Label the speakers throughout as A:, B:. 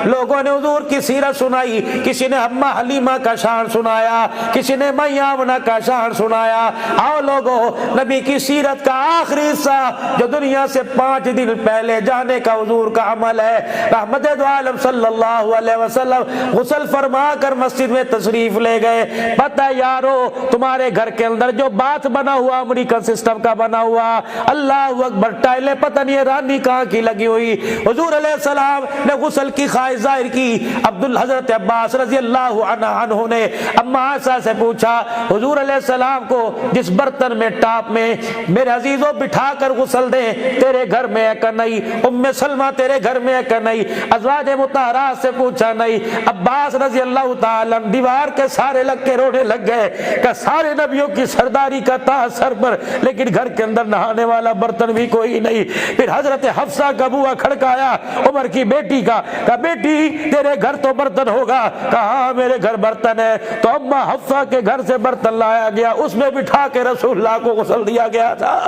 A: لوگوں نے حضور کی سیرت سنائی، کسی نے اما حلیمہ کا شان سنایا، کسی نے میامنہ کا شان سنایا۔ آؤ لوگوں، نبی کی سیرت کا آخری حصہ جو دنیا سے 5 دن پہلے جانے کا حضور کا عمل ہے، رحمت دو عالم صلی اللہ علیہ وسلم غسل فرما کر مسجد میں تشریف لے گئے۔ پتہ یارو تمہارے گھر کے اندر جو باتھ بنا ہوا امریکن سسٹم کا بنا ہوا، اللہ اکبر، ٹائلیں پتہ نہیں رانی کہاں کی لگی ہوئی۔ حضور علیہ السلام نے غسل کی خواہش ظاہر کی۔ حضرت عباس رضی اللہ عنہ نے اما عائشہ سے پوچھا، حضور علیہ السلام کو جس برتن میں ٹاپ میں میرے عزیزوں بٹھا کر غسل دیں، تیرے گھر میں ہے کہ نہیں؟ ام سلمہ تیرے گھر میں ہے کہ نہیں؟ ازواج مطہرات سے پوچھا، نہیں۔ عباس رضی اللہ تعالیٰ دیوار کے سارے لگ کے رونے لگ گئے کہ سارے نبیوں کی سرداری کا تاج سر پر، لیکن گھر کے اندر نہانے والا برتن بھی کوئی نہیں۔ پھر حضرت حفصہ کا بوا کھڑکایا، عمر کی بیٹی کا، کہا بیٹی تیرے گھر تو برتن ہوگا؟ کہا ہاں میرے گھر برتن ہے۔ تو اما حفصہ کے گھر سے برتن لایا گیا، اس میں بٹھا کے رسول اللہ کو غسل دیا گیا تھا۔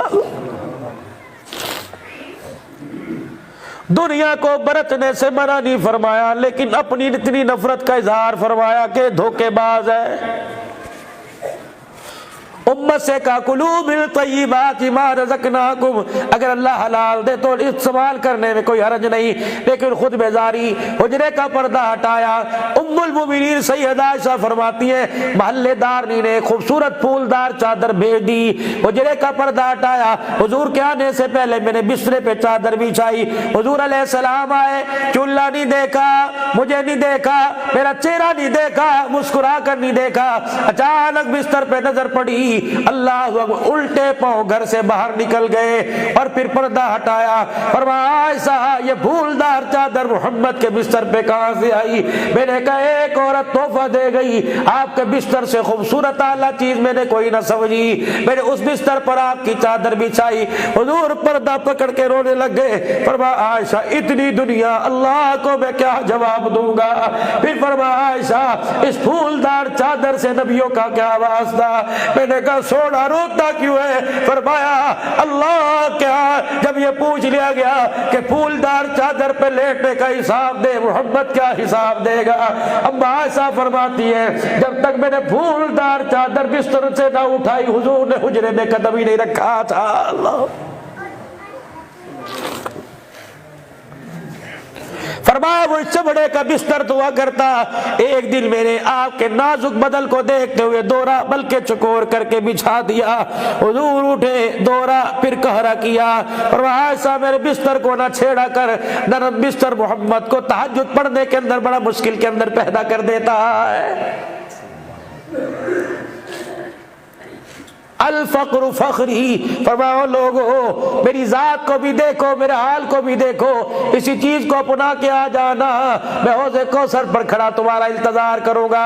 A: دنیا کو برتنے سے منع نہیں فرمایا، لیکن اپنی اتنی نفرت کا اظہار فرمایا کہ دھوکے باز ہے۔ امت سے کہا کلو من طیبات ما رزقناکم، اگر اللہ حلال دے تو استعمال کرنے میں کوئی حرج نہیں، لیکن خود بیزاری۔ حجرے کا پردہ ہٹایا۔ ام المومنین سیدہ عائشہ فرماتی ہیں محلے دارنی نے خوبصورت پھولدار چادر بھیج دی۔ حجرے کا پردہ ہٹایا، حضور کے آنے سے پہلے میں نے بسترے پہ چادر بچھائی۔ حضور علیہ السلام آئے، چولہا نہیں دیکھا، مجھے نہیں دیکھا، میرا چہرہ نہیں دیکھا، مسکرا کر نہیں دیکھا۔ اچانک بستر پہ نظر پڑی، اللہ اکبر، الٹے پاؤں گھر سے باہر نکل گئے اور پھر پردہ ہٹایا۔ فرمایا عائشہ یہ پھولدار چادر محمد کے بستر پہ کہاں سے آئی؟ میں نے کہا ایک عورت تحفہ دے گئی، آپ کے بستر سے خوبصورت اعلیٰ چیز میں نے کوئی نہ سمجھی، میں نے اس بستر پر آپ کی چادر بچھائی۔ حضور پردہ پکڑ کے رونے لگ گئے۔ فرمایا عائشہ اتنی دنیا اللہ کو میں کیا جواب دوں گا؟ پھر فرمایا عائشہ اس پھولدار چادر سے نبیوں کا کیا واسطہ؟ میں نے کہا سونا روتا کیوں ہے؟ فرمایا اللہ کیا جب یہ پوچھ لیا گیا کہ پھولدار چادر پہ لیٹنے کا حساب دے، محمد کیا حساب دے گا؟ اما عائشہ فرماتی ہے جب تک میں نے پھولدار چادر بستر سے نہ اٹھائی، حضور نے حجرے میں قدم ہی نہیں رکھا تھا۔ اللہ فرمایا وہ چمڑے کا بستر ہوا کرتا، ایک دن میں نے آپ کے نازک بدن کو دیکھتے ہوئے دورہ بلکہ چکور کر کے بچھا دیا۔ حضور اٹھے، دورہ پھر کہرا کیا، فرمایا ایسا میرے بستر کو نہ چھیڑا کر، نرم بستر محمد کو تہجد پڑھنے کے اندر بڑا مشکل کے اندر پیدا کر دیتا ہے۔ الفقر فخری، فرماؤ لوگو میری ذات کو بھی دیکھو، میرے حال کو بھی دیکھو، اسی چیز کو اپنا کے آ جانا، میں حوض کوثر پر کھڑا تمہارا انتظار کروں گا۔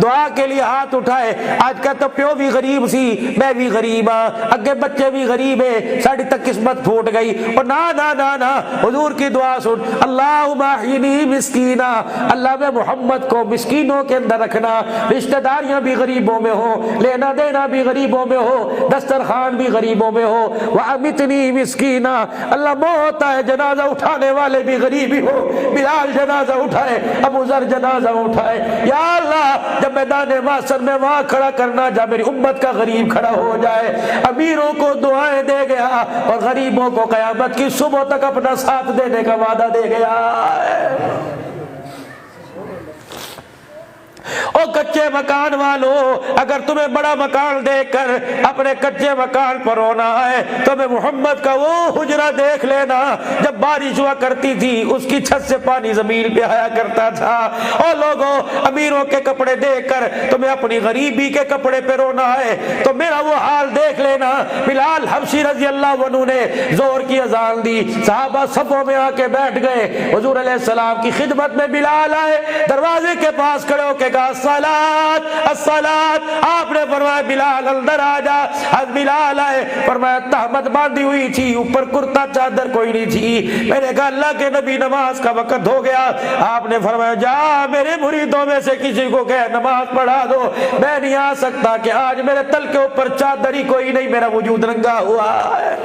A: دعا کے لیے ہاتھ اٹھائے، آج کا تو پیو بھی غریب سی، میں بھی غریب ہاں، اگے بچے بھی غریب ہیں، ساڑی تک قسمت پھوٹ گئی، اور نا حضور کی دعا سن، اللہم احینی مسکینہ، اللہ میں محمد کو مسکینوں کے اندر رکھنا، رشتہ داریاں بھی غریبوں میں ہو، لینا دینا بھی غریبوں میں ہو، دسترخوان بھی غریبوں میں ہو، وَأَمِتْنِي مِسْكِينًا، اللہ موت آئے جنازہ اٹھانے والے بھی غریبی ہو، بلال جنازہ اٹھائے، ابو ذر جنازہ اٹھائے، یا اللہ جب میدان محشر میں وہاں کھڑا کرنا جا میری امت کا غریب کھڑا ہو جائے، امیروں کو دعائیں دے گیا اور غریبوں کو قیامت کی صبح تک اپنا ساتھ دینے کا وعدہ دے گیا۔ او کچے مکان والو، اگر تمہیں بڑا مکان دیکھ کر اپنے کچے مکان پر رونا ہے تو میں محمد کا وہ حجرہ دیکھ لینا جب بارش ہوا کرتی تھی، اس کی چھت سے پانی زمین پہ آیا کرتا تھا۔ او لوگوں امیروں کے کپڑے دیکھ کر تمہیں اپنی غریبی کے کپڑے پہ رونا ہے تو میرا وہ حال دیکھ لینا۔ بلال حبشی رضی اللہ عنہ نے زور کی اذان دی، صحابہ صفوں میں آ کے بیٹھ گئے، حضور علیہ السلام کی خدمت میں بلال آئے، دروازے کے پاس کھڑے ہو کے کہا الصلاۃ الصلاۃ، آپ نے فرمایا بلال اندر آ جا۔ حضرت بلال آئے، فرمایا تہمت باندھی ہوئی تھی، اوپر کرتا چادر کوئی نہیں تھی، میں نے کہا اللہ کے نبی نماز کا وقت ہو گیا، آپ نے فرمایا جا میرے مریدوں میں سے کسی کو کہ نماز پڑھا دو، میں نہیں آ سکتا کہ آج میرے تل کے اوپر چادر ہی کوئی نہیں، میرا وجود ننگا ہوا ہے۔